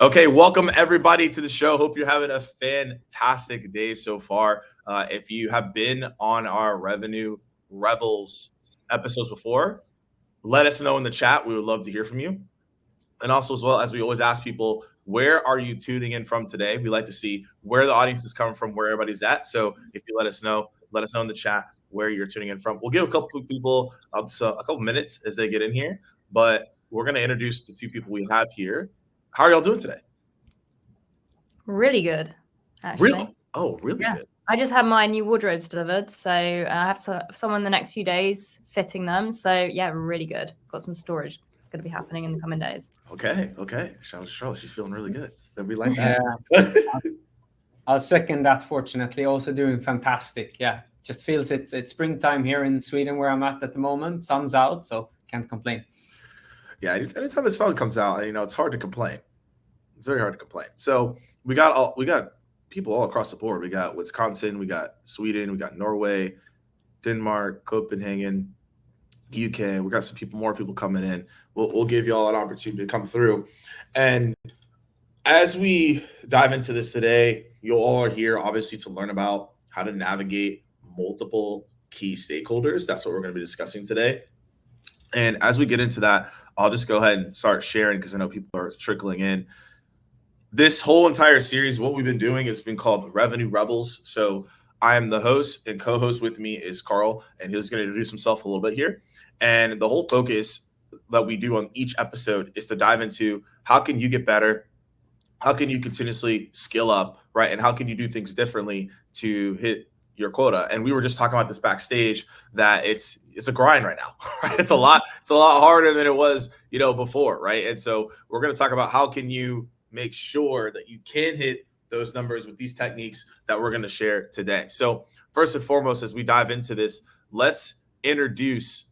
Okay, welcome everybody to the show. Hope you're having a fantastic day so far. If you have been on our Revenue Rebels episodes before, let us know in the chat. We would love to hear from you. And also, as well as we always ask people, where are you tuning in from today? We like to see where the audience is coming from, where everybody's at. So if you let us know in the chat where you're tuning in from. We'll give a couple of people a couple minutes as they get in here, but we're going to introduce the two people we have here. How are y'all doing today? Really good, Really? actually. Oh, really Yeah. good. I just had my new wardrobes delivered, so I have someone in the next few days fitting them. So yeah, really good. Got some storage going to be happening in the coming days. Okay. Shout out to Charlotte. She's feeling really good. That we like Yeah, that. I'll second that. Fortunately, also doing fantastic. Yeah, just feels it's springtime here in Sweden where I'm at the moment. Sun's out, so can't complain. Yeah, anytime the sun comes out, it's hard to complain. It's very hard to complain. So we got people all across the board. We got Wisconsin, we got Sweden, we got Norway, Denmark, Copenhagen, UK. We got more people coming in. We'll give you all an opportunity to come through. And as we dive into this today, you all are here obviously to learn about how to navigate multiple key stakeholders. That's what we're going to be discussing today. And as we get into that, I'll just go ahead and start sharing because I know people are trickling in. This whole entire series, what we've been doing has been called Revenue Rebels. So I am the host, and co-host with me is Carl, and he's going to introduce himself a little bit here. And the whole focus that we do on each episode is to dive into how can you get better, how can you continuously skill up, right? And how can you do things differently to hit your quota? And we were just talking about this backstage that it's a grind right now, right? It's a lot harder than it was, before, right? And so we're going to talk about how can you make sure that you can hit those numbers with these techniques that we're going to share today. So first and foremost, as we dive into this, let's introduce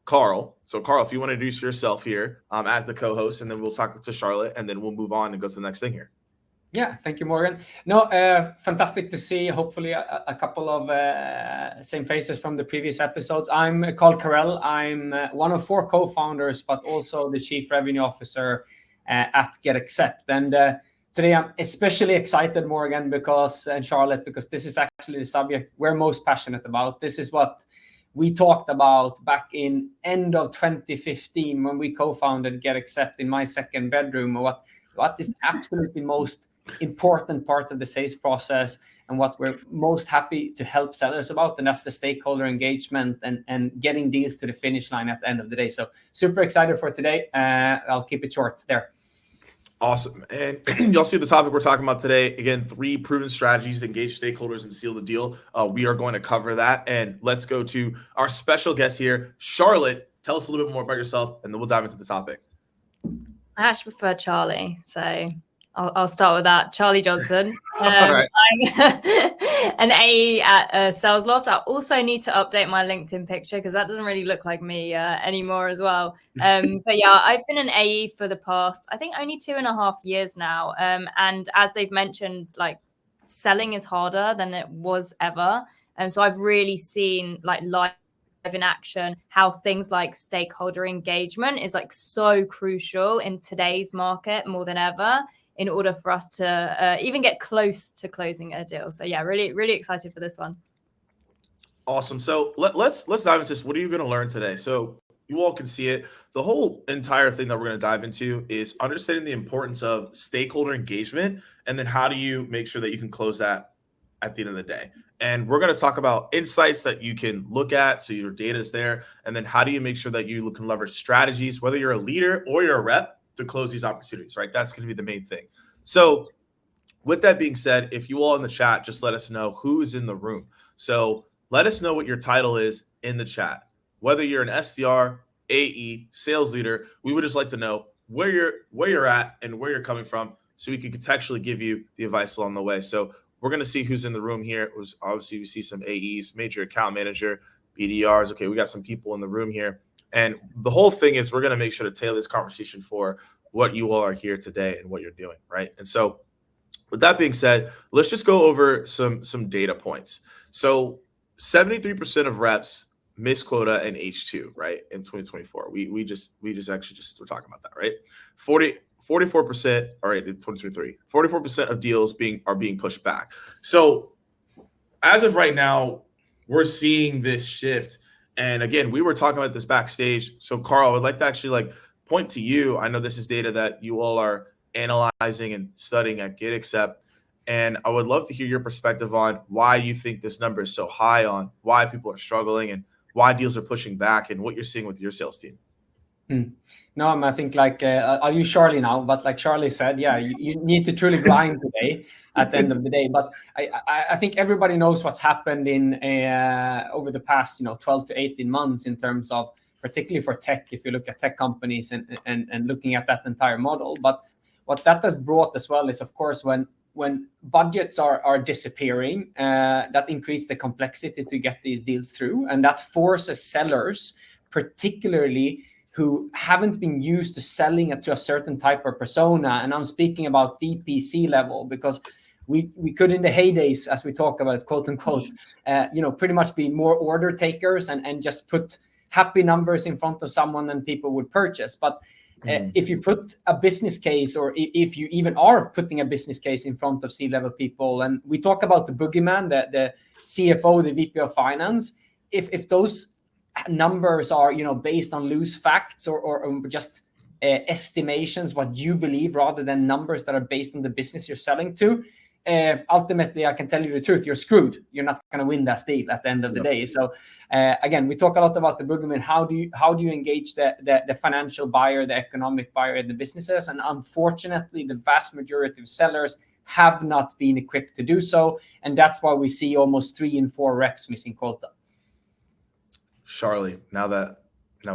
Carl. So, Carl, if you want to introduce yourself here as the co-host, and then we'll talk to Charlotte, and then we'll move on and go to the next thing here. Yeah, thank you, Morgan. No, fantastic to see. Hopefully, a couple of same faces from the previous episodes. I'm Carl Carell. I'm one of 4 co-founders, but also the chief revenue officer at GetAccept. And today, I'm especially excited, Morgan, and Charlotte, because this is actually the subject we're most passionate about. This is what we talked about back in end of 2015 when we co-founded GetAccept in my second bedroom. What is absolutely most important part of the sales process and what we're most happy to help sellers about, and that's the stakeholder engagement and getting deals to the finish line at the end of the day. So super excited for today. I'll keep it short there. Awesome. And y'all see the topic we're talking about today. Again, 3 proven strategies to engage stakeholders and seal the deal. We are going to cover that. And let's go to our special guest here, Charlotte. Tell us a little bit more about yourself, and then we'll dive into the topic. I actually prefer Charlie, so I'll start with that. Charlie Johnson. Right. I'm an AE at Sales Loft. I also need to update my LinkedIn picture because that doesn't really look like me anymore as well. But yeah, I've been an AE for the past, I think, only 2.5 years now. And as they've mentioned, like selling is harder than it was ever. And so I've really seen like live in action how things like stakeholder engagement is like so crucial in today's market more than ever, in order for us to even get close to closing a deal. So yeah, really excited for this one. Awesome. So let's dive into this. What are you going to learn today? So you all can see it. The whole entire thing that we're going to dive into is understanding the importance of stakeholder engagement, and then how do you make sure that you can close that at the end of the day. And we're going to talk about insights that you can look at so your data is there, and then how do you make sure that you can leverage strategies, whether you're a leader or you're a rep, to close these opportunities, right? That's going to be the main thing. So with that being said, if you all in the chat, just let us know who is in the room. So let us know what your title is in the chat. Whether you're an SDR, AE, sales leader, we would just like to know where you're at and where you're coming from so we can contextually give you the advice along the way. So we're going to see who's in the room here. Obviously, we see some AEs, major account manager, BDRs. Okay, we got some people in the room here. And the whole thing is we're going to make sure to tailor this conversation for what you all are here today and what you're doing, right? And so with that being said, let's just go over some data points. So 73% of reps missed quota in H2, right? In 2024. We just actually we're talking about that, right? 44%, all right, in 2023. 44% of deals are being pushed back. So as of right now, we're seeing this shift. And again, we were talking about this backstage. So Carl, I would like to actually point to you. I know this is data that you all are analyzing and studying at GetAccept. And I would love to hear your perspective on why you think this number is so high, on why people are struggling and why deals are pushing back, and what you're seeing with your sales team. No, I think I'll use Charlie now, but like Charlie said, yeah, you need to truly grind today at the end of the day. But I think everybody knows what's happened in over the past 12 to 18 months in terms of, particularly for tech, if you look at tech companies and looking at that entire model. But what that has brought as well is, of course, when budgets are disappearing, that increases the complexity to get these deals through, and that forces sellers, particularly who haven't been used to selling it to a certain type of persona. And I'm speaking about VPC level, because we could, in the heydays, as we talk about, quote unquote, pretty much be more order takers and just put happy numbers in front of someone and people would purchase. But if you put a business case, or if you even are putting a business case in front of C-level people, and we talk about the boogeyman, the CFO, the VP of finance, if those numbers are based on loose facts or just estimations, what you believe, rather than numbers that are based on the business you're selling to, ultimately, I can tell you the truth, you're screwed. You're not going to win that deal at the end of the day. So again, we talk a lot about the boogeyman. How do you engage the financial buyer, the economic buyer, the businesses? And unfortunately, the vast majority of sellers have not been equipped to do so, and that's why we see almost 3 in 4 reps missing quota. Charlie, now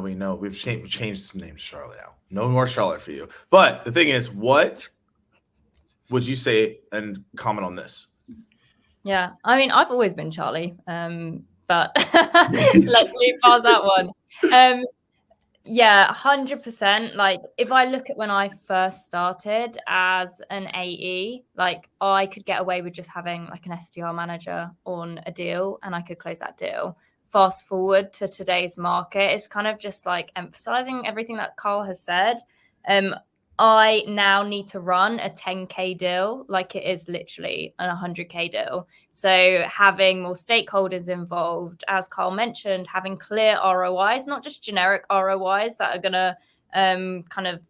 we know, we've changed some names to Charlie now. No more Charlotte for you. But the thing is, what would you say and comment on this? Yeah, I mean, I've always been Charlie, but let's move past that one. Yeah, 100%. Like, if I look at when I first started as an AE, like I could get away with just having like an SDR manager on a deal and I could close that deal. Fast forward to today's market, it's kind of just like emphasizing everything that Carl has said. I now need to run a 10K deal like it is literally an 100K deal. So having more stakeholders involved, as Carl mentioned, having clear ROIs, not just generic ROIs that are going to kind of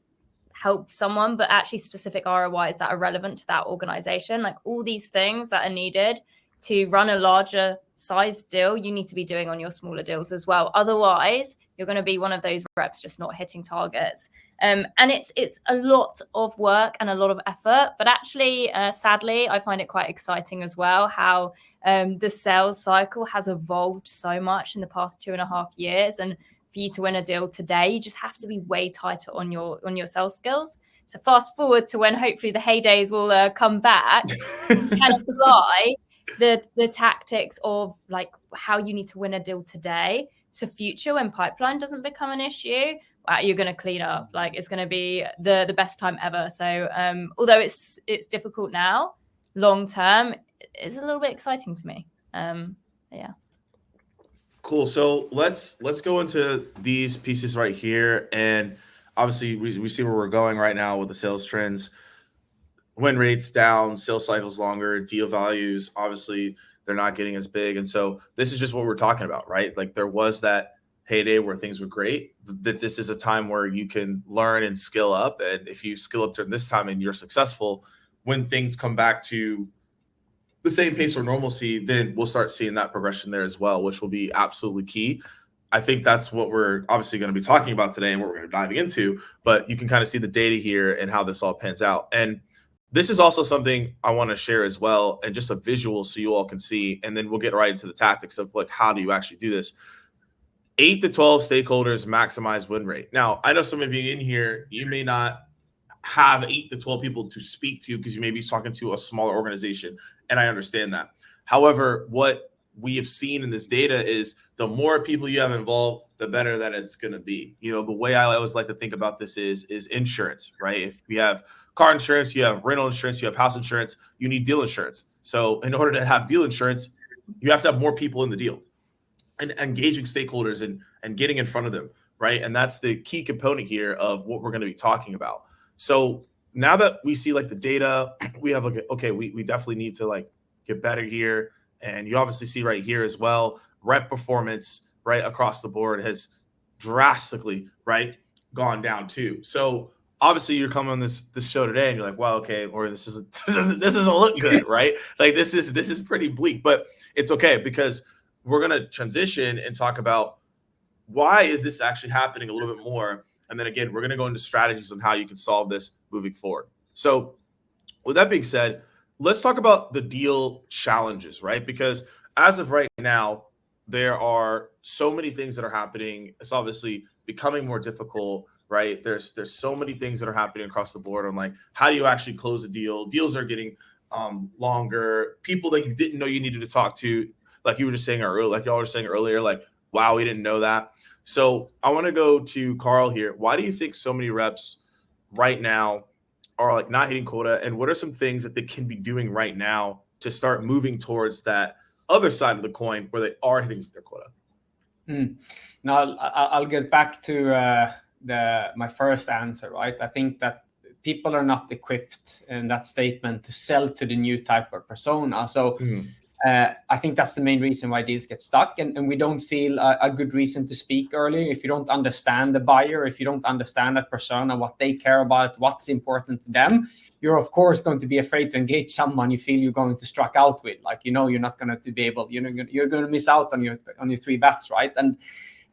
help someone, but actually specific ROIs that are relevant to that organization. Like all these things that are needed to run a larger size deal, you need to be doing on your smaller deals as well. Otherwise, you're going to be one of those reps just not hitting targets. And it's a lot of work and a lot of effort, but actually, sadly, I find it quite exciting as well how the sales cycle has evolved so much in the past 2.5 years. And for you to win a deal today, you just have to be way tighter on your sales skills. So fast forward to when hopefully the heydays will come back, you can apply the tactics of like how you need to win a deal today to future when pipeline doesn't become an issue. Wow, you're going to clean up. Like it's going to be the best time ever. So although it's difficult now, long term, it's a little bit exciting to me. Yeah. Cool. So let's go into these pieces right here, and obviously we see where we're going right now with the sales trends. Win rates down, sales cycles longer, deal values, obviously they're not getting as big. And so this is just what we're talking about, right? Like there was that heyday where things were great, that this is a time where you can learn and skill up. And if you skill up during this time and you're successful, when things come back to the same pace or normalcy, then we'll start seeing that progression there as well, which will be absolutely key. I think that's what we're obviously going to be talking about today and what we're going to be diving into, but you can kind of see the data here and how this all pans out. And this is also something I want to share as well, and just a visual so you all can see, and then we'll get right into the tactics of like, how do you actually do this? 8 to 12 stakeholders maximize win rate. Now, I know some of you in here, you may not have 8 to 12 people to speak to because you may be talking to a smaller organization, and I understand that. However, what we have seen in this data is the more people you have involved, the better that it's going to be. You know, the way I always like to think about this is insurance, right? If we have car insurance, you have rental insurance, you have house insurance, you need deal insurance. So in order to have deal insurance, you have to have more people in the deal. and engaging stakeholders and getting in front of them, right? And that's the key component here of what we're going to be talking about. So now that we see like the data, we have like, okay, we definitely need to like get better here. And you obviously see right here as well, rep performance right across the board has drastically right gone down too. So obviously you're coming on this show today and you're like, wow, okay, or this doesn't look good, right? Like this is pretty bleak, but it's okay because we're gonna transition and talk about why is this actually happening a little bit more. And then again, we're gonna go into strategies on how you can solve this moving forward. So with that being said, let's talk about the deal challenges, right? Because as of right now, there are so many things that are happening. It's obviously becoming more difficult, right? There's so many things that are happening across the board on like how do you actually close a deal? Deals are getting longer. People that you didn't know you needed to talk to, like you were just saying earlier, like y'all were saying earlier, like wow, we didn't know that. So I want to go to Carl here. Why do you think so many reps right now are like not hitting quota, and what are some things that they can be doing right now to start moving towards that other side of the coin where they are hitting their quota? Now I'll get back to my first answer, right? I think that people are not equipped in that statement to sell to the new type of persona. So I think that's the main reason why deals get stuck, and we don't feel a good reason to speak early. If you don't understand the buyer, if you don't understand that persona, what they care about, what's important to them, you're of course going to be afraid to engage someone you feel you're going to strike out with. Like, you know, you're not going to be able, you're going to miss out on your three bets, right? And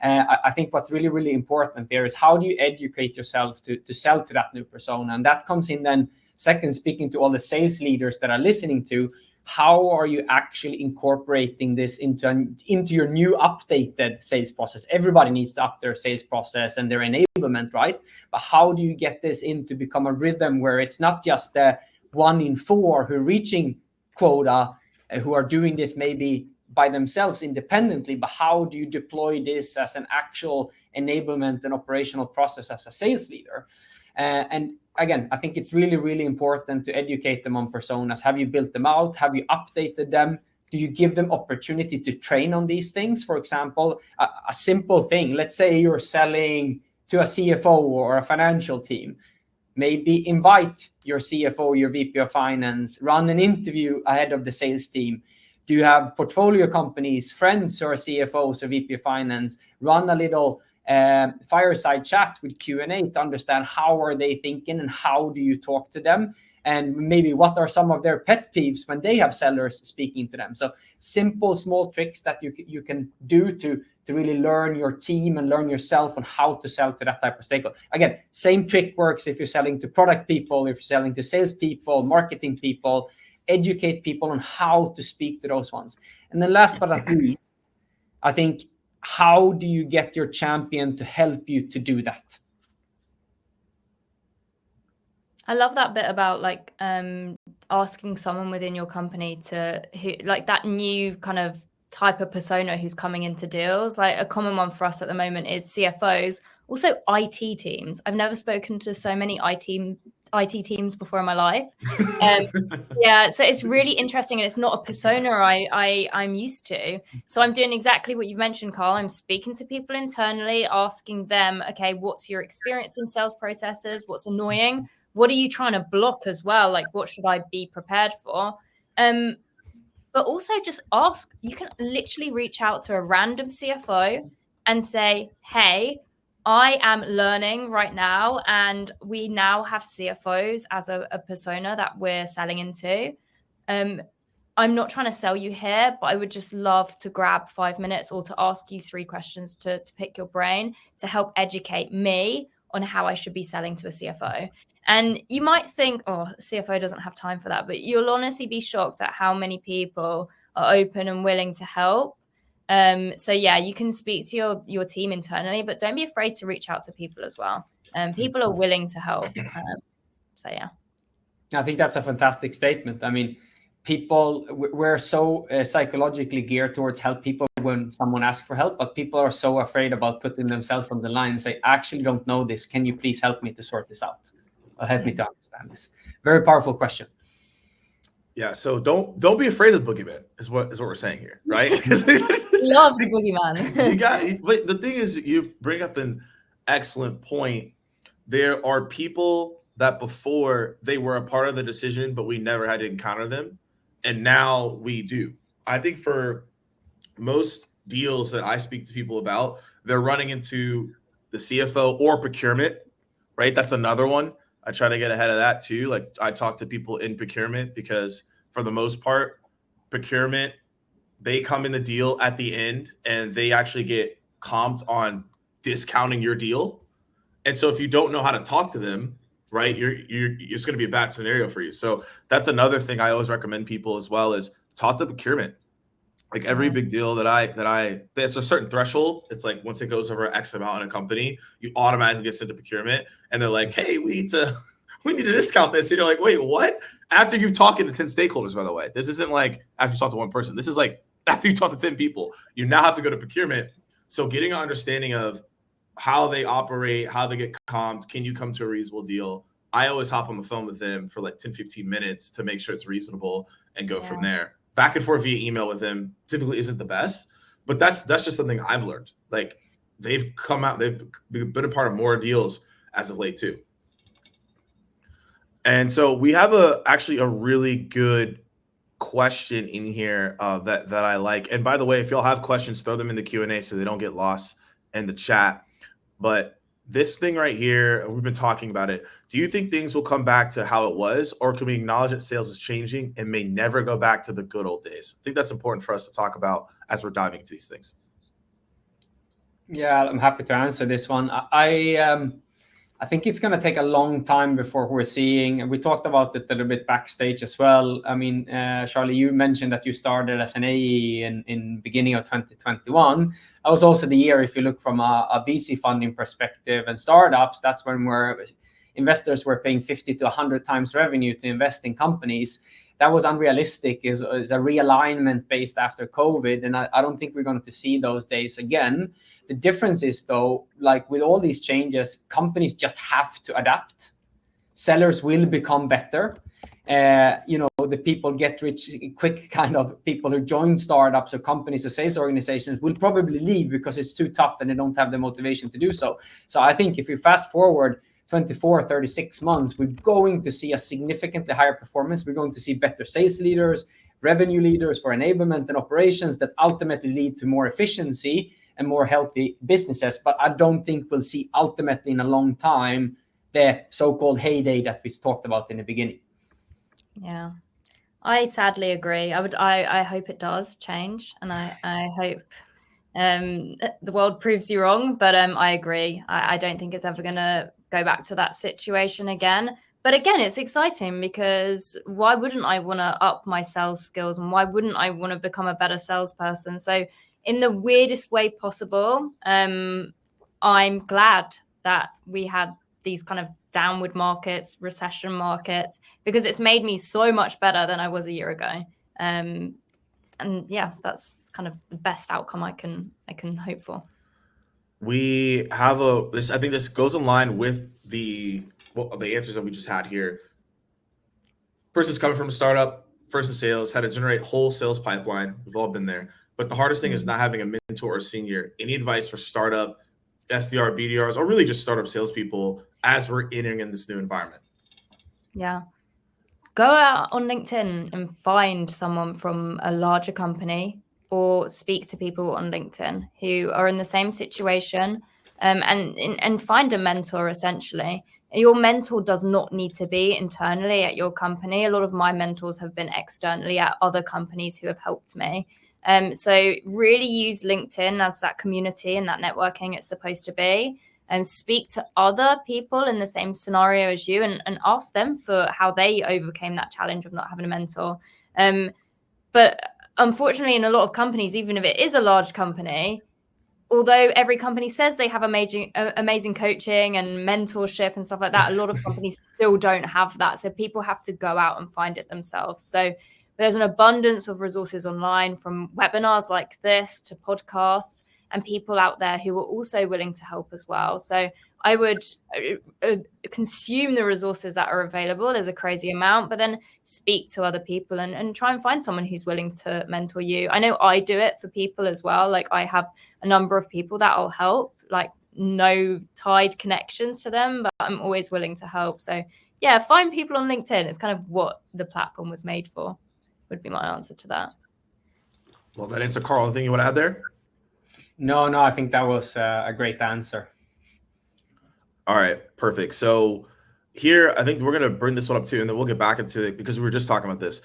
I think what's really, really important there is how do you educate yourself to sell to that new persona? And that comes in then second, speaking to all the sales leaders that are listening to, how are you actually incorporating this into your new updated sales process? Everybody needs to up their sales process and their enablement, right? But how do you get this in to become a rhythm where it's not just the 1 in 4 who are reaching quota, who are doing this maybe by themselves independently, but how do you deploy this as an actual enablement and operational process as a sales leader? And again, I think it's really, really important to educate them on personas. Have you built them out? Have you updated them? Do you give them opportunity to train on these things? For example, a simple thing. Let's say you're selling to a CFO or a financial team. Maybe invite your CFO, your VP of finance, run an interview ahead of the sales team. Do you have portfolio companies, friends who are CFOs or VP of finance? Run a little fireside chat with Q&A to understand how are they thinking and how do you talk to them, and maybe what are some of their pet peeves when they have sellers speaking to them. So simple small tricks that you can do to really learn your team and learn yourself on how to sell to that type of stakeholder. Again, same trick works if you're selling to product people, if you're selling to sales people, marketing people. Educate people on how to speak to those ones. And then last but not least, I think, how do you get your champion to help you to do that? I love that bit about like asking someone within your company to who like that new kind of type of persona who's coming into deals. Like a common one for us at the moment is CFOs, also IT teams. I've never spoken to so many IT teams before in my life. Yeah, so it's really interesting, and it's not a persona I'm used to. So I'm doing exactly what you've mentioned, Carl. I'm speaking to people internally, asking them, okay, what's your experience in sales processes? What's annoying? What are you trying to block as well? Like, what should I be prepared for? But also just ask. You can literally reach out to a random CFO and say, hey, I am learning right now, and we now have CFOs as a persona that we're selling into. I'm not trying to sell you here, but I would just love to grab 5 minutes or to ask you 3 questions to pick your brain to help educate me on how I should be selling to a CFO. And you might think, oh, CFO doesn't have time for that, but you'll honestly be shocked at how many people are open and willing to help. So yeah, you can speak to your team internally, but don't be afraid to reach out to people as well. People are willing to help. So yeah. I think that's a fantastic statement. I mean, we're so psychologically geared towards help people when someone asks for help, but people are so afraid about putting themselves on the line and say, I actually don't know this. Can you please help me to sort this out? Or help me to understand this? Very powerful question. Yeah, so don't be afraid of the boogeyman is what we're saying here, right? Love the boogeyman. You got, but the thing is, you bring up an excellent point. There are people that before they were a part of the decision, but we never had to encounter them, and now we do. I think for most deals that I speak to people about, they're running into the CFO or procurement, right? That's another one. I try to get ahead of that too. Like I talk to people in procurement because for the most part, procurement, they come in the deal at the end and they actually get comped on discounting your deal. And so if you don't know how to talk to them, right, you're it's going to be a bad scenario for you. So that's another thing I always recommend people as well is talk to procurement. Like every big deal there's a certain threshold. It's like once it goes over X amount in a company, you automatically get sent to procurement, and they're like, "Hey, we need to discount this." And you're like, "Wait, what?" After you've talked to 10 stakeholders, by the way, this isn't like after you talk to one person. This is like after you talk to 10 people, you now have to go to procurement. So getting an understanding of how they operate, how they get comped, can you come to a reasonable deal? I always hop on the phone with them for like 10, 15 minutes to make sure it's reasonable and go from there. Back and forth via email with them typically isn't the best, but that's just something I've learned. Like they've been a part of more deals as of late too. And so we have actually a really good question in here that I like. And by the way, if y'all have questions, throw them in the Q&A so they don't get lost in the chat. But this thing right here, we've been talking about it. Do you think things will come back to how it was, or can we acknowledge that sales is changing and may never go back to the good old days? I think that's important for us to talk about as we're diving into these things. Yeah, I'm happy to answer this one. I think it's going to take a long time before we're seeing, and we talked about it a little bit backstage as well. I mean, Charlie, you mentioned that you started as an AE in beginning of 2021. That was also the year, if you look from a VC funding perspective and startups, that's when investors were paying 50 to 100 times revenue to invest in companies. That was unrealistic, is a realignment based after COVID. And I don't think we're going to see those days again. The difference is, though, like with all these changes, companies just have to adapt. Sellers will become better. The people get rich quick kind of people who join startups or companies or sales organizations will probably leave because it's too tough and they don't have the motivation to do so. So I think if we fast forward 24, 36 months, we're going to see a significantly higher performance. We're going to see better sales leaders, revenue leaders for enablement and operations that ultimately lead to more efficiency and more healthy businesses. But I don't think we'll see ultimately in a long time the so-called heyday that we talked about in the beginning. Yeah, I sadly agree. I hope it does change, and I hope the world proves you wrong. But I agree. I don't think it's ever going to go back to that situation again. But again, it's exciting because why wouldn't I want to up my sales skills, and why wouldn't I want to become a better salesperson? So in the weirdest way possible, I'm glad that we had these kind of downward markets, recession markets, because it's made me so much better than I was a year ago. And yeah, that's kind of the best outcome I can hope for. We have I think this goes in line with the answers that we just had here. Person's coming from a startup, first in sales, had to generate whole sales pipeline. We've all been there. But the hardest thing is not having a mentor or senior. Any advice for startup, SDR, BDRs, or really just startup salespeople as we're entering in this new environment? Yeah. Go out on LinkedIn and find someone from a larger company, or speak to people on LinkedIn who are in the same situation, and find a mentor. Essentially, your mentor does not need to be internally at your company. A lot of my mentors have been externally at other companies who have helped me. So really use LinkedIn as that community and that networking it's supposed to be, and speak to other people in the same scenario as you, and ask them for how they overcame that challenge of not having a mentor. But unfortunately, in a lot of companies, even if it is a large company, although every company says they have amazing coaching and mentorship and stuff like that, a lot of companies still don't have that. So people have to go out and find it themselves. So there's an abundance of resources online, from webinars like this to podcasts. and people out there who are also willing to help as well. So I would consume the resources that are available. There's a crazy amount, but then speak to other people and try and find someone who's willing to mentor you. I know I do it for people as well. Like I have a number of people that will help, like no tied connections to them, but I'm always willing to help. So yeah, find people on LinkedIn. It's kind of what the platform was made for, would be my answer to that. Well, that answer, Carl, anything you want to add there? No, I think that was a great answer. All right, perfect. So here, I think we're going to bring this one up too, and then we'll get back into it because we were just talking about this.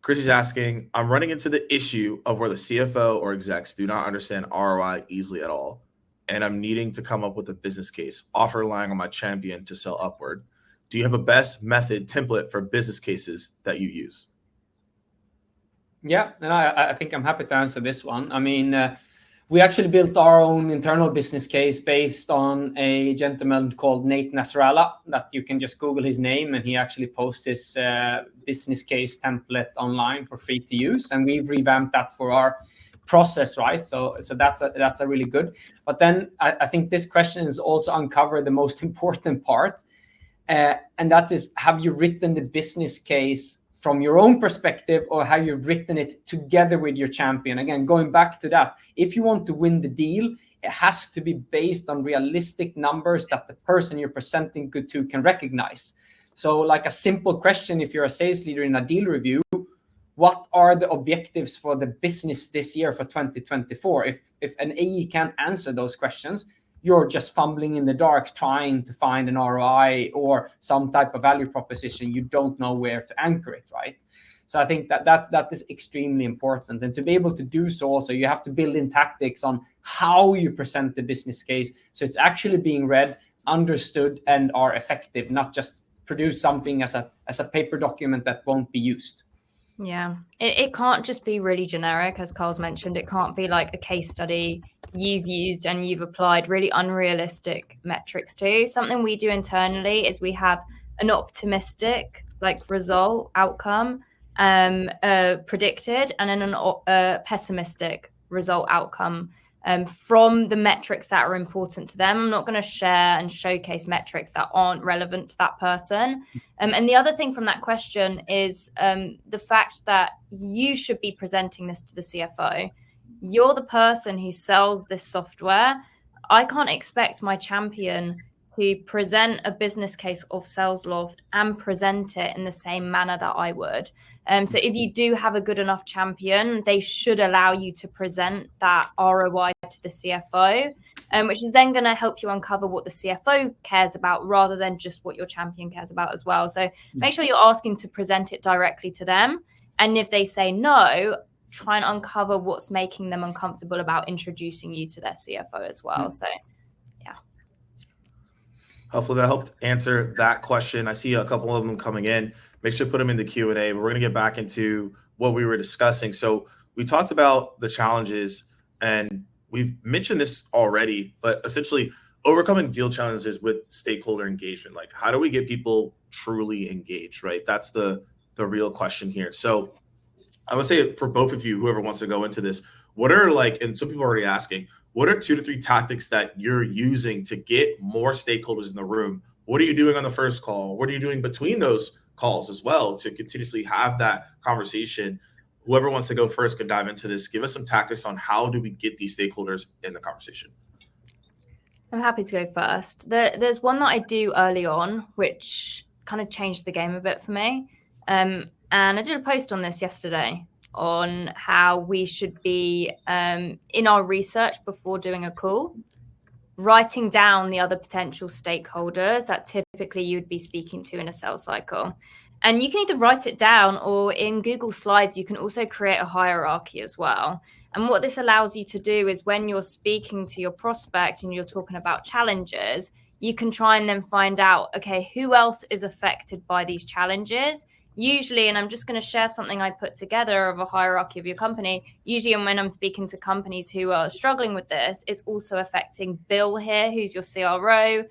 Chrissy's asking, I'm running into the issue of where the CFO or execs do not understand ROI easily at all, and I'm needing to come up with a business case, often relying on my champion to sell upward. Do you have a best method template for business cases that you use? Yeah, and I think I'm happy to answer this one. I mean, we actually built our own internal business case based on a gentleman called Nate Nasrallah, that you can just Google his name, and he actually posts his business case template online for free to use. And we've revamped that for our process, right? So that's a really good. But then I think this question is also uncovered the most important part, and that is, have you written the business case from your own perspective, or have you written it together with your champion? Again, going back to that, if you want to win the deal, it has to be based on realistic numbers that the person you're presenting to can recognize. So like a simple question, if you're a sales leader in a deal review, what are the objectives for the business this year for 2024? If an AE can't answer those questions, you're just fumbling in the dark trying to find an ROI or some type of value proposition. You don't know where to anchor it, right? So I think that is extremely important. And to be able to do so also, you have to build in tactics on how you present the business case, so it's actually being read, understood, and are effective, not just produce something as a paper document that won't be used. Yeah, it can't just be really generic, as Carl's mentioned. It can't be like a case study you've used and you've applied really unrealistic metrics to. Something we do internally is we have an optimistic like result outcome predicted, and then a pessimistic result outcome from the metrics that are important to them. I'm not going to share and showcase metrics that aren't relevant to that person. And the other thing from that question is the fact that you should be presenting this to the CFO. You're the person who sells this software. I can't expect my champion to present a business case of SalesLoft and present it in the same manner that I would. So if you do have a good enough champion, they should allow you to present that ROI to the CFO, which is then going to help you uncover what the CFO cares about rather than just what your champion cares about as well. So make sure you're asking to present it directly to them. And if they say no, try and uncover what's making them uncomfortable about introducing you to their CFO as well. So hopefully that helped answer that question. I see a couple of them coming in. Make sure to put them in the Q&A. But we're going to get back into what we were discussing. So we talked about the challenges, and we've mentioned this already, but essentially overcoming deal challenges with stakeholder engagement. Like, how do we get people truly engaged, right? That's the real question here. So I would say for both of you, whoever wants to go into this, what are and some people are already asking, what are 2 to 3 tactics that you're using to get more stakeholders in the room? What are you doing on the first call? What are you doing between those calls as well to continuously have that conversation? Whoever wants to go first can dive into this. Give us some tactics on how do we get these stakeholders in the conversation. I'm happy to go first. There's one that I do early on, which kind of changed the game a bit for me. And I did a post on this yesterday on how we should be in our research before doing a call, writing down the other potential stakeholders that typically you would be speaking to in a sales cycle. And you can either write it down, or in Google Slides, you can also create a hierarchy as well. And what this allows you to do is when you're speaking to your prospect and you're talking about challenges, you can try and then find out, okay, who else is affected by these challenges? Usually, and I'm just going to share something I put together of a hierarchy of your company. Usually, when I'm speaking to companies who are struggling with this, it's also affecting Bill here, who's your CRO,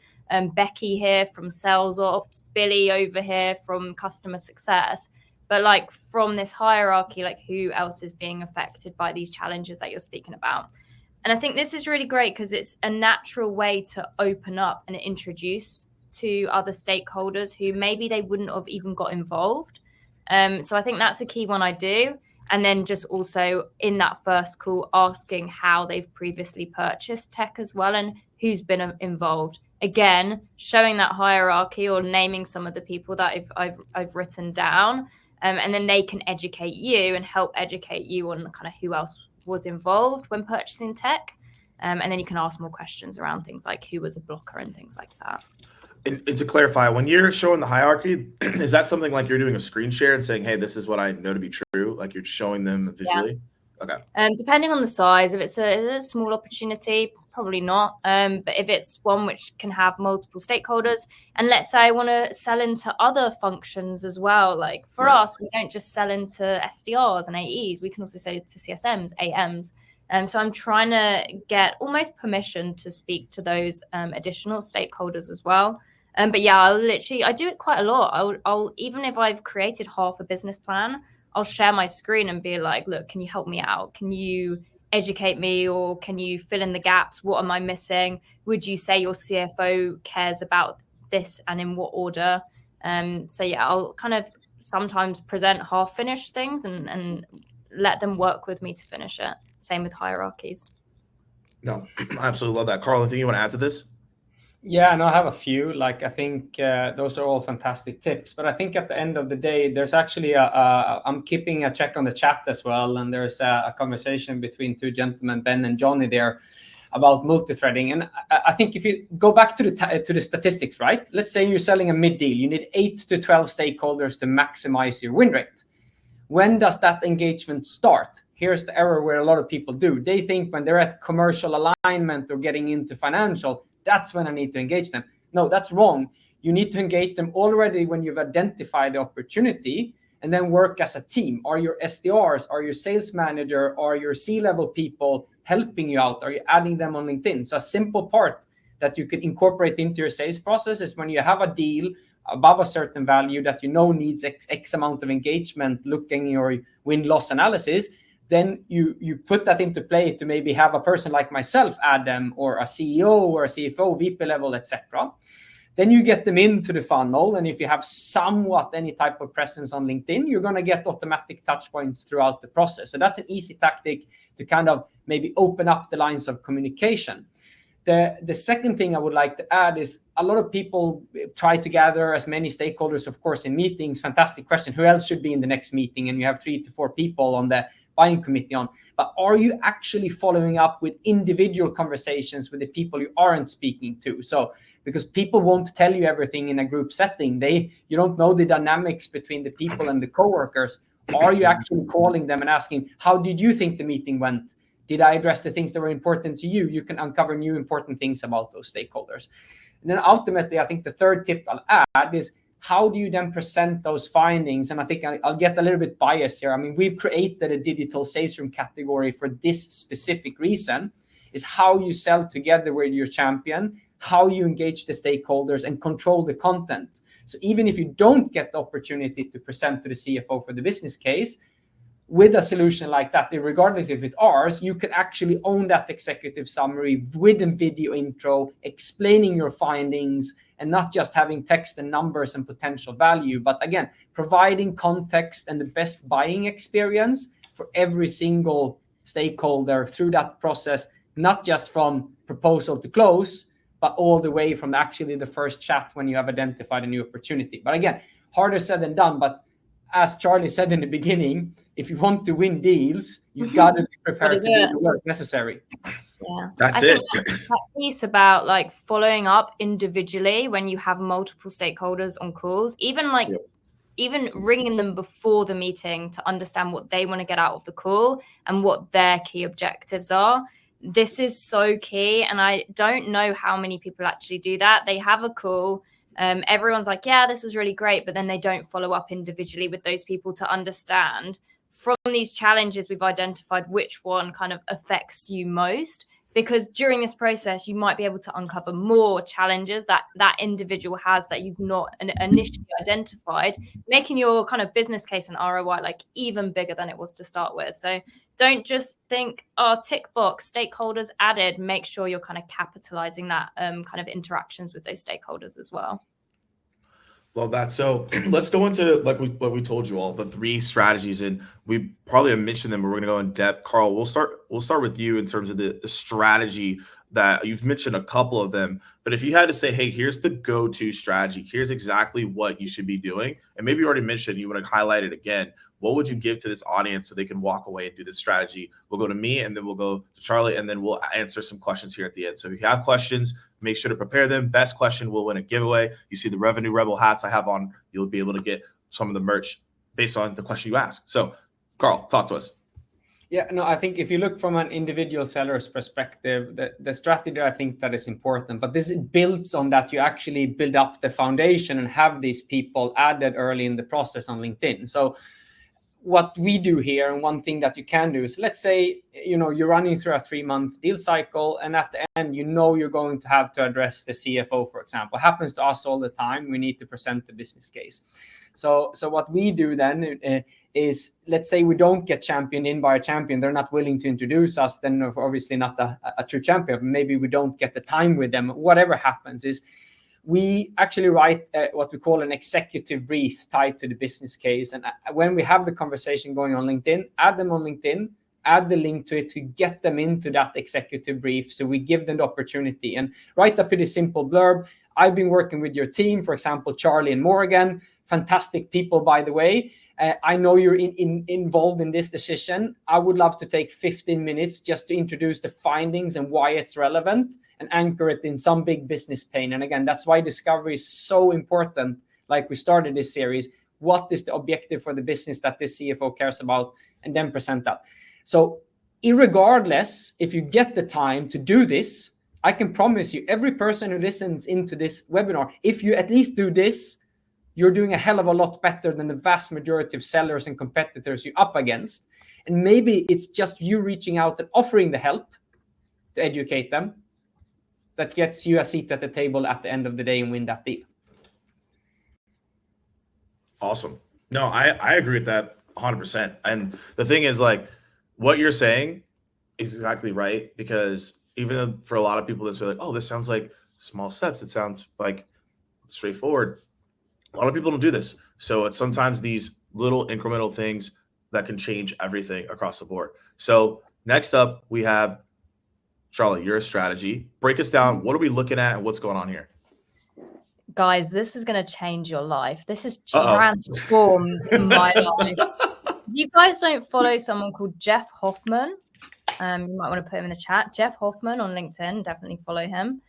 Becky here from Sales Ops, Billy over here from Customer Success. But from this hierarchy, who else is being affected by these challenges that you're speaking about? And I think this is really great because it's a natural way to open up and introduce to other stakeholders who maybe they wouldn't have even got involved. So I think that's a key one I do. And then just also in that first call, asking how they've previously purchased tech as well and who's been involved. Again, showing that hierarchy or naming some of the people that I've written down. And then they can educate you and help educate you on kind of who else was involved when purchasing tech. And then you can ask more questions around things like who was a blocker and things like that. And to clarify, when you're showing the hierarchy, is that something like you're doing a screen share and saying, hey, this is what I know to be true? Like you're showing them visually? Yeah. Okay. Depending on the size, if it's a small opportunity, probably not. But if it's one which can have multiple stakeholders, and let's say I want to sell into other functions as well, like for us, we don't just sell into SDRs and AEs, we can also sell to CSMs, AMs. So I'm trying to get almost permission to speak to those additional stakeholders as well. But yeah, I do it quite a lot. I'll even if I've created half a business plan, I'll share my screen and be like, look, can you help me out? Can you educate me, or can you fill in the gaps? What am I missing? Would you say your CFO cares about this and in what order? So yeah, I'll kind of sometimes present half finished things and let them work with me to finish it. Same with hierarchies. No, I absolutely love that. Carl, anything you want to add to this? Yeah, and I have a few. Like I think those are all fantastic tips. But I think at the end of the day, there's actually I'm keeping a check on the chat as well, and there's a conversation between two gentlemen, Ben and Johnny, there about multi-threading. And I think if you go back to the statistics, right? Let's say you're selling a mid deal, you need 8 to 12 stakeholders to maximize your win rate. When does that engagement start? Here's the error where a lot of people do. They think when they're at commercial alignment or getting into financial, that's when I need to engage them. No, that's wrong. You need to engage them already when you've identified the opportunity, and then work as a team. Are your SDRs, are your sales manager, are your C-level people helping you out? Are you adding them on LinkedIn? So a simple part that you can incorporate into your sales process is when you have a deal above a certain value that you know needs X amount of engagement, looking your win-loss analysis, then you put that into play to maybe have a person like myself add them, or a CEO or a CFO, VP level, etc. Then you get them into the funnel, and if you have somewhat any type of presence on LinkedIn, you're going to get automatic touch points throughout the process. So that's an easy tactic to kind of maybe open up the lines of communication. The second thing I would like to add is a lot of people try to gather as many stakeholders, of course, in meetings. Fantastic question. Who else should be in the next meeting? And you have 3 to 4 people on the buying committee on. But are you actually following up with individual conversations with the people you aren't speaking to? So because people won't tell you everything in a group setting. You don't know the dynamics between the people and the coworkers. Are you actually calling them and asking, how did you think the meeting went? Did I address the things that were important to you? You can uncover new important things about those stakeholders. And then ultimately, I think the third tip I'll add is, how do you then present those findings? And I think I'll get a little bit biased here. I mean, we've created a digital sales room category for this specific reason, is how you sell together with your champion, how you engage the stakeholders and control the content. So even if you don't get the opportunity to present to the CFO for the business case, with a solution like that, regardless if it's ours, you can actually own that executive summary with a video intro, explaining your findings, and not just having text and numbers and potential value, but again, providing context and the best buying experience for every single stakeholder through that process, not just from proposal to close, but all the way from actually the first chat when you have identified a new opportunity. But again, harder said than done. But as Charlie said in the beginning, if you want to win deals, you've got to be prepared to do the work necessary. Yeah, That's it. That piece about like following up individually when you have multiple stakeholders on calls, even ringing them before the meeting to understand what they want to get out of the call and what their key objectives are. This is so key. And I don't know how many people actually do that. They have a call. Everyone's like, yeah, this was really great. But then they don't follow up individually with those people to understand from these challenges we've identified which one kind of affects you most. because during this process, you might be able to uncover more challenges that that individual has that you've not initially identified, making your kind of business case and ROI like even bigger than it was to start with. So don't just think, oh, tick box, stakeholders added. Make sure you're kind of capitalizing that kind of interactions with those stakeholders as well. Love that. So let's go into like what we told you all, the 3 strategies, and we probably have mentioned them, but we're gonna go in depth. Carl, we'll start with you in terms of the strategy that you've mentioned a couple of them. But if you had to say, hey, here's the go-to strategy, here's exactly what you should be doing, and maybe you already mentioned, you want to highlight it again, what would you give to this audience so they can walk away and do this strategy? We'll go to me, and then we'll go to Charlie, and then we'll answer some questions here at the end. So if you have questions, make sure to prepare them. Best question will win a giveaway. You see the Revenue Rebel hats I have on. You'll be able to get some of the merch based on the question you ask. So, Carl, talk to us. Yeah, no, I think if you look from an individual seller's perspective, the strategy, I think that is important, but this builds on that. You actually build up the foundation and have these people added early in the process on LinkedIn. So what we do here, and one thing that you can do is, let's say, you're running through a 3-month deal cycle, and at the end, you're going to have to address the CFO, for example. It happens to us all the time. We need to present the business case. So what we do then is, let's say we don't get championed in by a champion. They're not willing to introduce us. Then obviously not a true champion. Maybe we don't get the time with them. Whatever happens is, we actually write what we call an executive brief tied to the business case. And when we have the conversation going on LinkedIn, add them on LinkedIn, add the link to it to get them into that executive brief. So we give them the opportunity and write a pretty simple blurb. I've been working with your team, for example, Charlie and Morgan, fantastic people, by the way. I know you're involved in this decision. I would love to take 15 minutes just to introduce the findings and why it's relevant and anchor it in some big business pain. And again, that's why discovery is so important. Like we started this series, what is the objective for the business that this CFO cares about, and then present that. So irregardless, if you get the time to do this, I can promise you, every person who listens into this webinar, if you at least do this, you're doing a hell of a lot better than the vast majority of sellers and competitors you're up against. And maybe it's just you reaching out and offering the help to educate them that gets you a seat at the table at the end of the day and win that deal. Awesome. No, I agree with that 100%. And the thing is, like, what you're saying is exactly right, because even for a lot of people that's like, oh, this sounds like small steps. It sounds like straightforward. A lot of people don't do this. So it's sometimes these little incremental things that can change everything across the board. So next up, we have Charlotte, your strategy. Break us down. What are we looking at and what's going on here? Guys, this is going to change your life. This has transformed my life. If you guys don't follow someone called Jeff Hoffman, you might want to put him in the chat. Jeff Hoffman on LinkedIn, definitely follow him.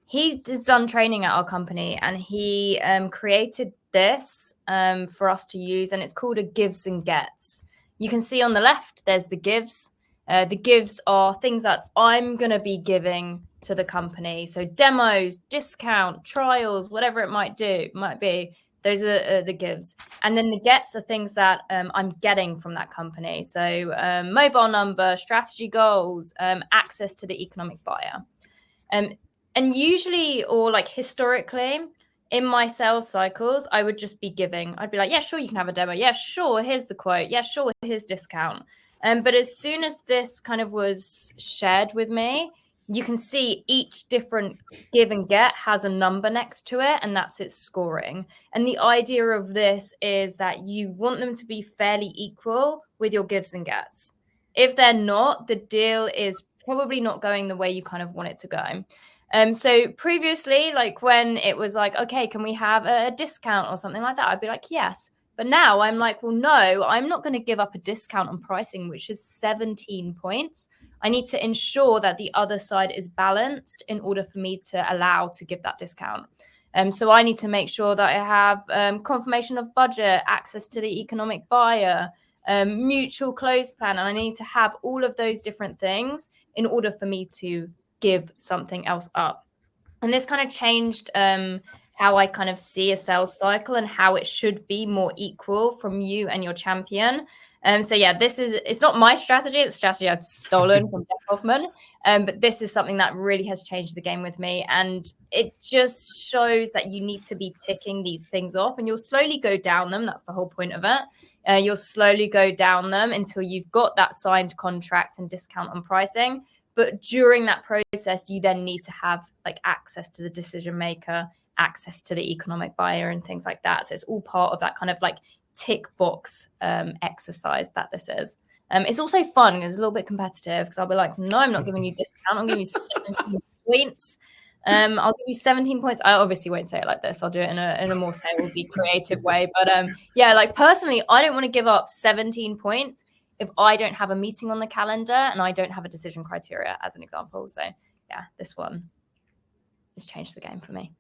He has done training at our company, and he created this for us to use, and it's called a gives and gets. You can see on the left, there's the gives. The gives are things that I'm going to be giving to the company. So demos, discount, trials, whatever it might be. Those are the gives. And then the gets are things that I'm getting from that company. So mobile number, strategy goals, access to the economic buyer. And usually, or like historically, in my sales cycles, I would just be giving. I'd be like, yeah, sure, you can have a demo. Yeah, sure, here's the quote. Yeah, sure, here's discount. But as soon as this kind of was shared with me, you can see each different give and get has a number next to it, and that's its scoring. And the idea of this is that you want them to be fairly equal with your gives and gets. If they're not, the deal is probably not going the way you kind of want it to go. So previously, like when it was like, okay, can we have a discount or something like that? I'd be like, yes. But now I'm like, well, no, I'm not going to give up a discount on pricing, which is 17 points. I need to ensure that the other side is balanced in order for me to allow to give that discount. So I need to make sure that I have confirmation of budget, access to the economic buyer, mutual close plan. And I need to have all of those different things in order for me to give something else up. And this kind of changed how I kind of see a sales cycle and how it should be more equal from you and your champion. So yeah, it's not my strategy. It's a strategy I've stolen from Jeff Hoffman. But this is something that really has changed the game with me. And it just shows that you need to be ticking these things off, and you'll slowly go down them. That's the whole point of it. You'll slowly go down them until you've got that signed contract and discount on pricing. But during that process, you then need to have like access to the decision maker, access to the economic buyer and things like that. So it's all part of that kind of like tick box exercise that this is. It's also fun. It's a little bit competitive because I'll be like, no, I'm not giving you discount. I'm giving you 17 points. I'll give you 17 points. I obviously won't say it like this. I'll do it in a more salesy, creative way. But yeah, like personally, I don't want to give up 17 points if I don't have a meeting on the calendar and I don't have a decision criteria, as an example. So yeah, this one has changed the game for me.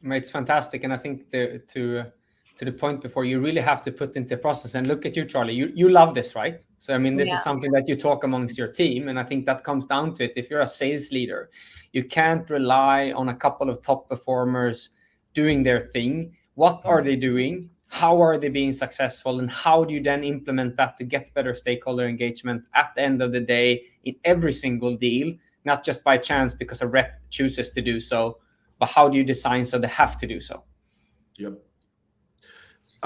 It's fantastic. And I think to the point before, you really have to put into process. And look at you, Charlie. You love this, right? So I mean, this is something that you talk amongst your team, and I think that comes down to it. If you're a sales leader, you can't rely on a couple of top performers doing their thing. What are they doing? How are they being successful? And how do you then implement that to get better stakeholder engagement at the end of the day in every single deal, not just by chance because a rep chooses to do so, but how do you design so they have to do so? Yep.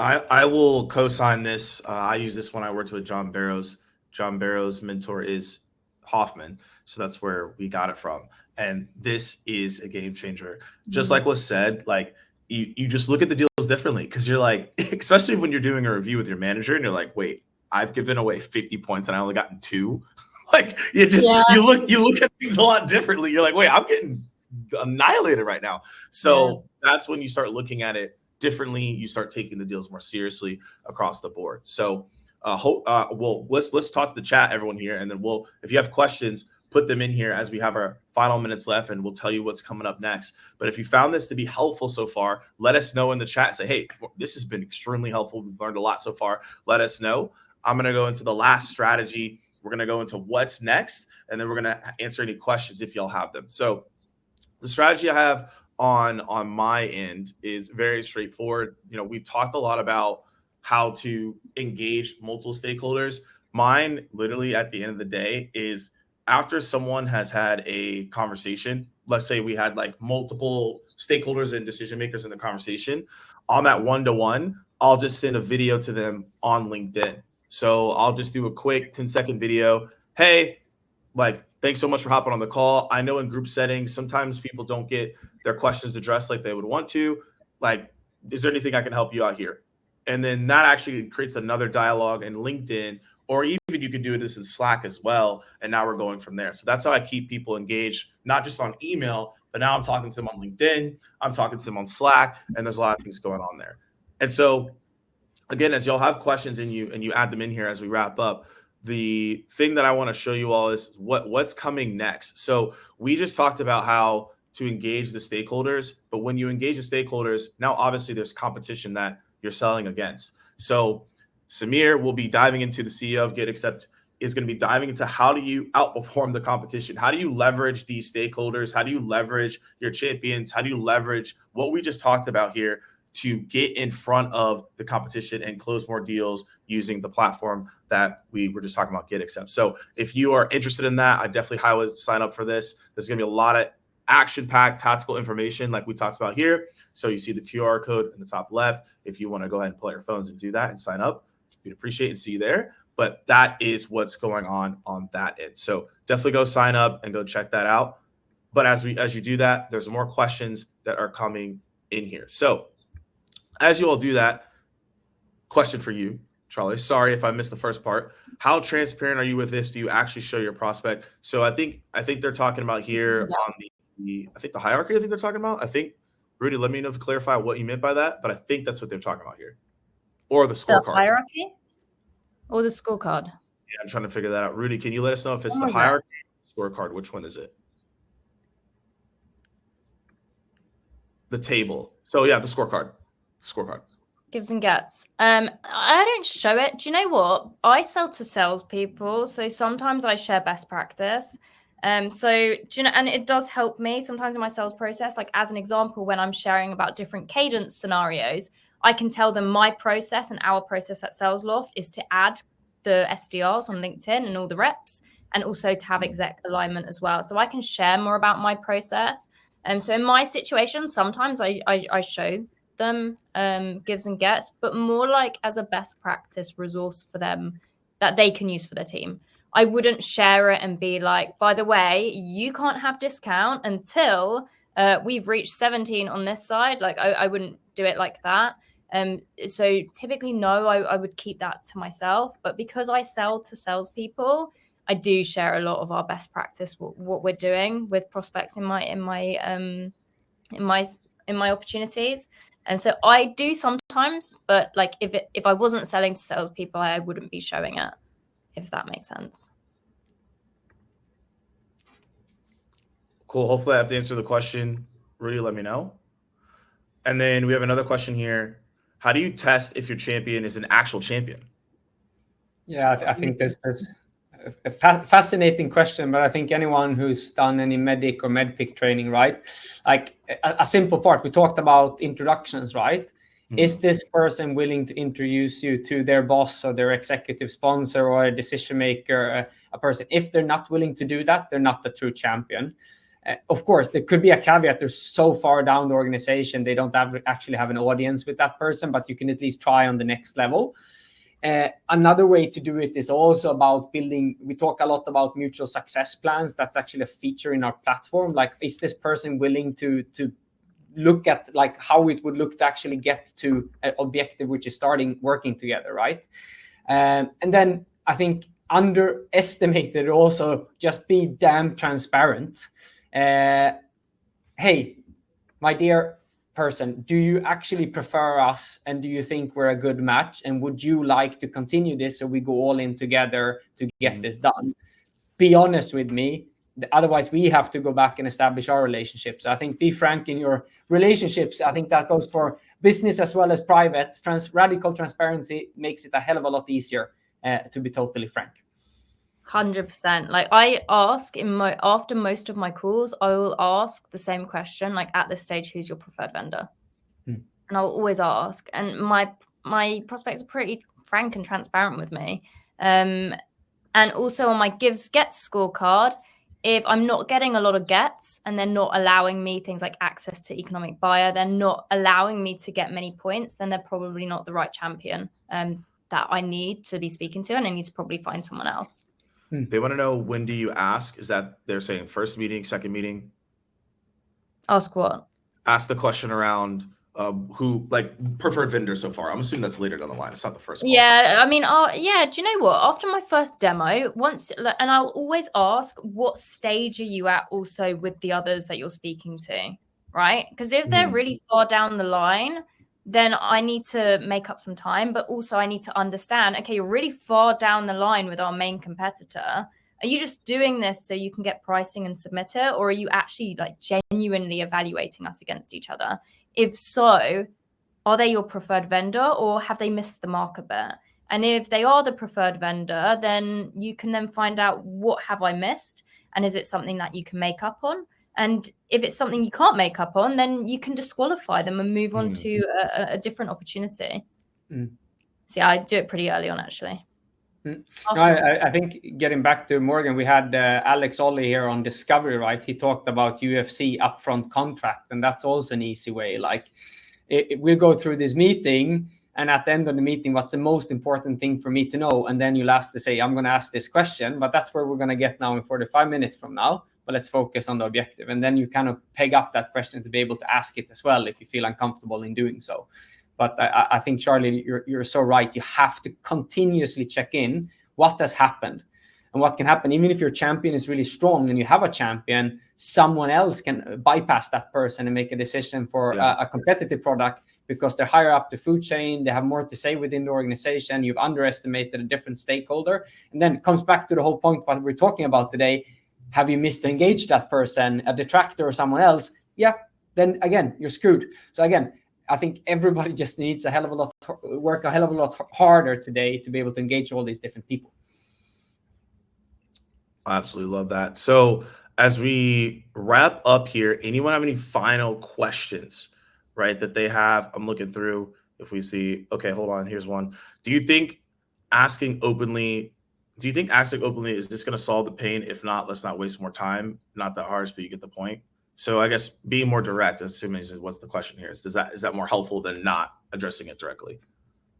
I will co-sign this. I use this when I worked with John Barrows. John Barrows' mentor is Hoffman. So that's where we got it from. And this is a game changer. Just like was said, like you just look at the deals differently, because you're like, especially when you're doing a review with your manager and you're like, wait, I've given away 50 points and I only gotten 2. Like you look at things a lot differently. You're like, wait, I'm getting annihilated right now. So that's when you start looking at it differently. You start taking the deals more seriously across the board. So well, let's talk to the chat, everyone here, and then if you have questions, put them in here as we have our final minutes left, and we'll tell you what's coming up next. But if you found this to be helpful so far, let us know in the chat. Say, hey, this has been extremely helpful. We've learned a lot so far. Let us know. I'm going to go into the last strategy. We're going to go into what's next, and then we're going to answer any questions if y'all have them. So the strategy I have on my end is very straightforward. We've talked a lot about how to engage multiple stakeholders. Mine, literally at the end of the day, is after someone has had a conversation, let's say we had like multiple stakeholders and decision makers in the conversation, on that one-to-one, I'll just send a video to them on LinkedIn. So I'll just do a quick 10-second video. Hey, like, thanks so much for hopping on the call. I know in group settings, sometimes people don't get their questions addressed like they would want to. Like, is there anything I can help you out here? And then that actually creates another dialogue in LinkedIn, or even you can do this in Slack as well. And now we're going from there. So that's how I keep people engaged, not just on email, but now I'm talking to them on LinkedIn. I'm talking to them on Slack, and there's a lot of things going on there. And so, again, as y'all have questions and you add them in here as we wrap up, the thing that I want to show you all is what's coming next. So we just talked about how to engage the stakeholders, but when you engage the stakeholders, now obviously there's competition that you're selling against. So Samir will be diving into, the CEO of GetAccept is going to be diving into how do you outperform the competition? How do you leverage these stakeholders? How do you leverage your champions? How do you leverage what we just talked about here to get in front of the competition and close more deals using the platform that we were just talking about, GetAccept? So if you are interested in that, I definitely highly sign up for this. There's going to be a lot of action-packed tactical information like we talked about here. So you see the QR code in the top left. If you want to go ahead and pull out your phones and do that and sign up, we'd appreciate and see you there. But that is what's going on that end. So definitely go sign up and go check that out. But as you do that, there's more questions that are coming in here. So as you all do that, question for you, Charlie. Sorry if I missed the first part. How transparent are you with this? Do you actually show your prospect? So I think they're talking about here on the hierarchy. I think they're talking about. I think, Rudy, let me know if you clarify what you meant by that. But I think that's what they're talking about here, or the scorecard. The hierarchy or the scorecard. Yeah, I'm trying to figure that out. Rudy, can you let us know if it's the hierarchy or scorecard? Which one is it? The table. So yeah, the scorecard. Gives and gets. I don't show it. Do you know what? I sell to salespeople, so sometimes I share best practice. So do you know, and it does help me sometimes in my sales process. Like as an example, when I'm sharing about different cadence scenarios, I can tell them my process and our process at SalesLoft is to add the SDRs on LinkedIn and all the reps, and also to have exec alignment as well. So I can share more about my process. So in my situation, sometimes I show them gives and gets, but more like as a best practice resource for them that they can use for their team. I wouldn't share it and be like, by the way, you can't have discount until we've reached 17 on this side. Like I wouldn't do it like that. So typically, no, I would keep that to myself. But because I sell to salespeople, I do share a lot of our best practice, what we're doing with prospects in my opportunities. And so I do sometimes, but like if I wasn't selling to salespeople, I wouldn't be showing it, if that makes sense. Cool. Hopefully I have to answer the question. Rudy, let me know. And then we have another question here. How do you test if your champion is an actual champion? Yeah, I think there's a fascinating question, but I think anyone who's done any medic or medpic training, right? Like a simple part, we talked about introductions, right? Is this person willing to introduce you to their boss or their executive sponsor or a decision maker, a person? If they're not willing to do that, they're not the true champion. Of course, there could be a caveat. They're so far down the organization, they don't actually have an audience with that person, but you can at least try on the next level. Another way to do it is also about building. We talk a lot about mutual success plans. That's actually a feature in our platform. Like, is this person willing to look at like how it would look to actually get to an objective, which is starting working together, right? And then I think underestimated also, just be damn transparent. Hey, my dear person, do you actually prefer us, and do you think we're a good match, and would you like to continue this so we go all in together to get this done? Be honest with me, otherwise we have to go back and establish our relationships. So I think be frank in your relationships. I think that goes for business as well as private. Radical transparency makes it a hell of a lot easier, to be totally frank. 100%. Like I ask after most of my calls, I will ask the same question, like at this stage, who's your preferred vendor? And I'll always ask. And my prospects are pretty frank and transparent with me. And also on my gets scorecard, if I'm not getting a lot of gets and they're not allowing me things like access to economic buyer, they're not allowing me to get many points, then they're probably not the right champion that I need to be speaking to, and I need to probably find someone else. They want to know, when do you ask? Is that they're saying first meeting, second meeting? Ask what? Ask the question around who, like, preferred vendor so far. I'm assuming that's later down the line. It's not the first call. Yeah, I mean, yeah. Do you know what? After my first demo, and I'll always ask, what stage are you at also with the others that you're speaking to, right? Because if they're really far down the line, then I need to make up some time, but also I need to understand, okay, you're really far down the line with our main competitor. Are you just doing this so you can get pricing and submit it? Or are you actually like genuinely evaluating us against each other? If so, are they your preferred vendor, or have they missed the mark a bit? And if they are the preferred vendor, then you can then find out, what have I missed? And is it something that you can make up on? And if it's something you can't make up on, then you can disqualify them and move on to a different opportunity. So yeah, I do it pretty early on, actually. No, I think getting back to Morgan, we had Alex Ollie here on Discovery, right? He talked about UFC upfront contract, and that's also an easy way. Like, we'll go through this meeting, and at the end of the meeting, what's the most important thing for me to know? And then you'll ask to say, I'm going to ask this question, but that's where we're going to get now in 45 minutes from now. But let's focus on the objective. And then you kind of peg up that question to be able to ask it as well if you feel uncomfortable in doing so. But I think, Charlie, you're so right. You have to continuously check in what has happened and what can happen. Even if your champion is really strong and you have a champion, someone else can bypass that person and make a decision for a competitive product because they're higher up the food chain. They have more to say within the organization. You've underestimated a different stakeholder. And then it comes back to the whole point what we're talking about today. Have you missed to engage that person, a detractor or someone else? Yeah, then again, you're screwed. So again, I think everybody just needs work a hell of a lot harder today to be able to engage all these different people. I absolutely love that. So as we wrap up here, anyone have any final questions, right, that they have? I'm looking through if we see, okay, hold on, here's one. Do you think asking openly, do you think asking openly is just going to solve the pain? If not, let's not waste more time. Not that harsh, but you get the point. So I guess being more direct, assuming is what's the question here, is that more helpful than not addressing it directly?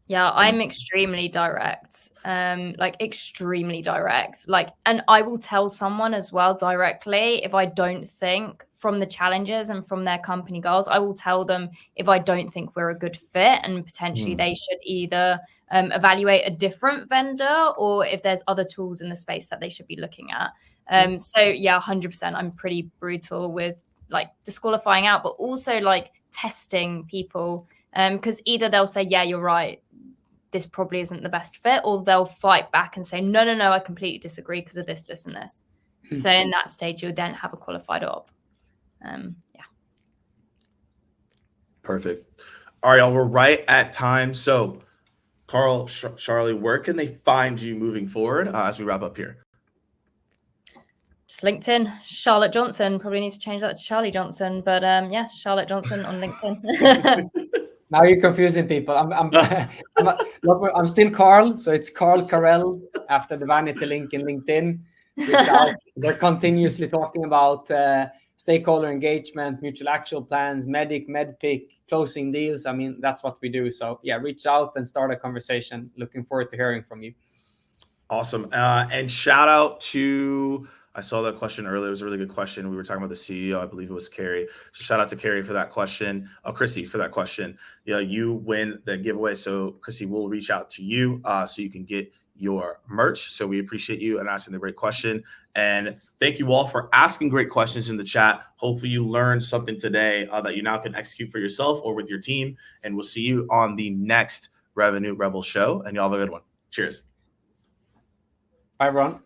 Yeah, I'm extremely direct, like extremely direct. Like, and I will tell someone as well directly if I don't think from the challenges and from their company goals, I will tell them if I don't think we're a good fit and potentially they should either evaluate a different vendor or if there's other tools in the space that they should be looking at. So yeah, 100%. I'm pretty brutal with like disqualifying out, but also like testing people. Because either they'll say, yeah, you're right, this probably isn't the best fit, or they'll fight back and say, no, I completely disagree because of this, this, and this. So in that stage, you'll then have a qualified op. Yeah. Perfect. All right, y'all, we're right at time. So Carl, Charlie, where can they find you moving forward as we wrap up here? Just LinkedIn. Charlotte Johnson. Probably need to change that to Charlie Johnson, but yeah, Charlotte Johnson on LinkedIn. Now you're confusing people. I'm still Carl, so it's Carl Carell after the vanity link in LinkedIn. They're continuously talking about stakeholder engagement, mutual actual plans, medpick, closing deals. I mean, that's what we do. So yeah, reach out and start a conversation. Looking forward to hearing from you. Awesome. And shout out to, I saw that question earlier. It was a really good question. We were talking about the CEO. I believe it was Carrie. So shout out to Carrie for that question. Chrissy for that question. Yeah, you win the giveaway. So Chrissy will reach out to you so you can get your merch. So we appreciate you and asking the great question. And thank you all for asking great questions in the chat. Hopefully you learned something today that you now can execute for yourself or with your team. And we'll see you on the next Revenue Rebel show. And y'all have a good one. Cheers. Bye, everyone.